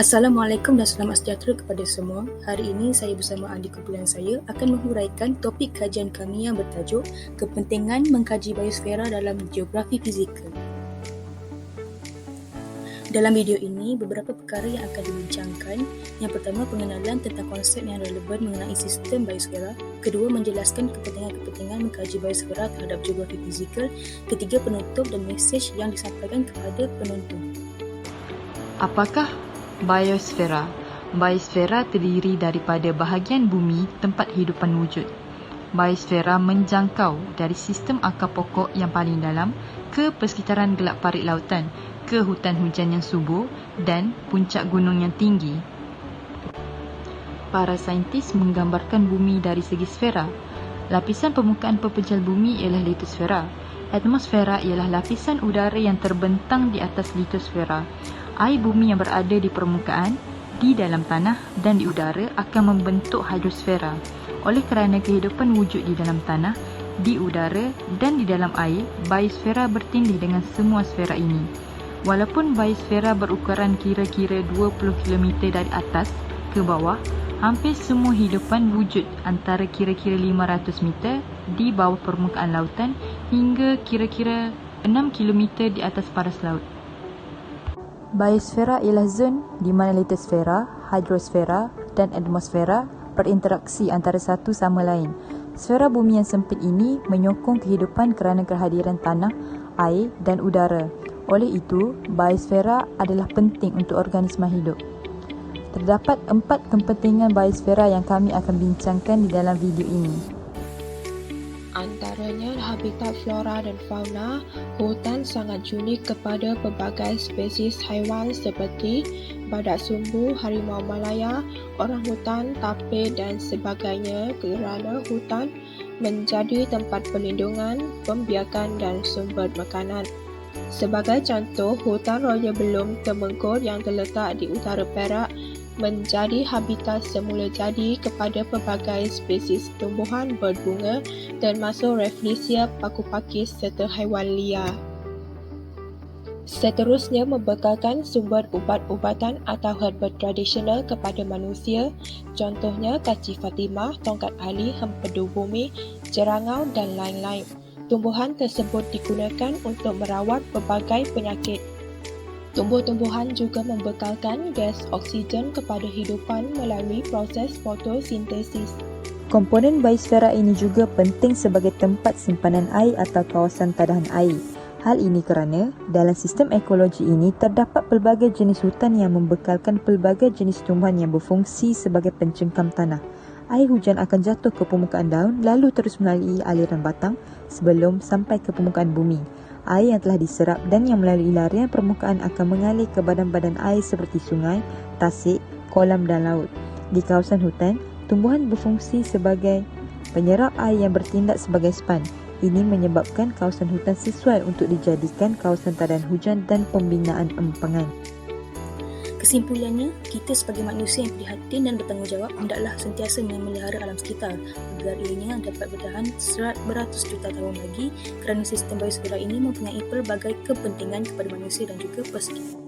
Assalamualaikum dan selamat sejahtera kepada semua. Hari ini saya bersama ahli kumpulan saya akan menghuraikan topik kajian kami yang bertajuk Kepentingan Mengkaji Biosfera dalam Geografi Fizikal. Dalam video ini, beberapa perkara yang akan dibincangkan. Yang pertama, pengenalan tentang konsep yang relevan mengenai sistem biosfera. Kedua, menjelaskan kepentingan mengkaji biosfera terhadap geografi fizikal. Ketiga, penutup dan mesej yang disampaikan kepada penonton. Apakah biosfera? Biosfera terdiri daripada bahagian bumi tempat hidupan wujud. Biosfera menjangkau dari sistem akar pokok yang paling dalam ke persekitaran gelap parit lautan, ke hutan hujan yang subur dan puncak gunung yang tinggi. Para saintis menggambarkan bumi dari segi sfera. Lapisan permukaan pepejal bumi ialah litosfera. Atmosfera ialah lapisan udara yang terbentang di atas litosfera. Air bumi yang berada di permukaan, di dalam tanah dan di udara akan membentuk hidrosfera. Oleh kerana kehidupan wujud di dalam tanah, di udara dan di dalam air, biosfera bertindih dengan semua sfera ini. Walaupun biosfera berukuran kira-kira 20 km dari atas ke bawah, hampir semua hidupan wujud antara kira-kira 500 meter di bawah permukaan lautan hingga kira-kira 6 km di atas paras laut. Biosfera ialah zon di mana litosfera, hidrosfera dan atmosfera berinteraksi antara satu sama lain. Sfera bumi yang sempit ini menyokong kehidupan kerana kehadiran tanah, air dan udara. Oleh itu, biosfera adalah penting untuk organisma hidup. Terdapat 4 kepentingan biosfera yang kami akan bincangkan di dalam video ini. Antaranya habitat flora dan fauna. Hutan sangat unik kepada pelbagai spesies haiwan seperti badak sumbu, harimau Malaya, orangutan, tapir dan sebagainya kerana hutan menjadi tempat perlindungan, pembiakan dan sumber makanan. Sebagai contoh, hutan Raya Belum Temengkur yang terletak di utara Perak menjadi habitat semula jadi kepada pelbagai spesies tumbuhan berbunga termasuk Rafflesia, paku pakis serta haiwan liar. Seterusnya, membekalkan sumber ubat-ubatan atau herba tradisional kepada manusia, contohnya kaci Fatimah, tongkat ali, hempedu bumi, jerangau dan lain-lain. Tumbuhan tersebut digunakan untuk merawat pelbagai penyakit. Tumbuh-tumbuhan juga membekalkan gas oksigen kepada hidupan melalui proses fotosintesis. Komponen biosfera ini juga penting sebagai tempat simpanan air atau kawasan tadahan air. Hal ini kerana dalam sistem ekologi ini terdapat pelbagai jenis hutan yang membekalkan pelbagai jenis tumbuhan yang berfungsi sebagai pencengkam tanah. Air hujan akan jatuh ke permukaan daun lalu terus melalui aliran batang sebelum sampai ke permukaan bumi. Air yang telah diserap dan yang melalui larian permukaan akan mengalir ke badan-badan air seperti sungai, tasik, kolam dan laut. Di kawasan hutan, tumbuhan berfungsi sebagai penyerap air yang bertindak sebagai span. Ini menyebabkan kawasan hutan sesuai untuk dijadikan kawasan tadahan hujan dan pembinaan empangan. Kesimpulannya, kita sebagai manusia yang prihatin dan bertanggungjawab hendaklah sentiasa memelihara alam sekitar agar ianya dapat bertahan beratus juta tahun lagi kerana sistem biosfera ini mempunyai pelbagai kepentingan kepada manusia dan juga pesekitar.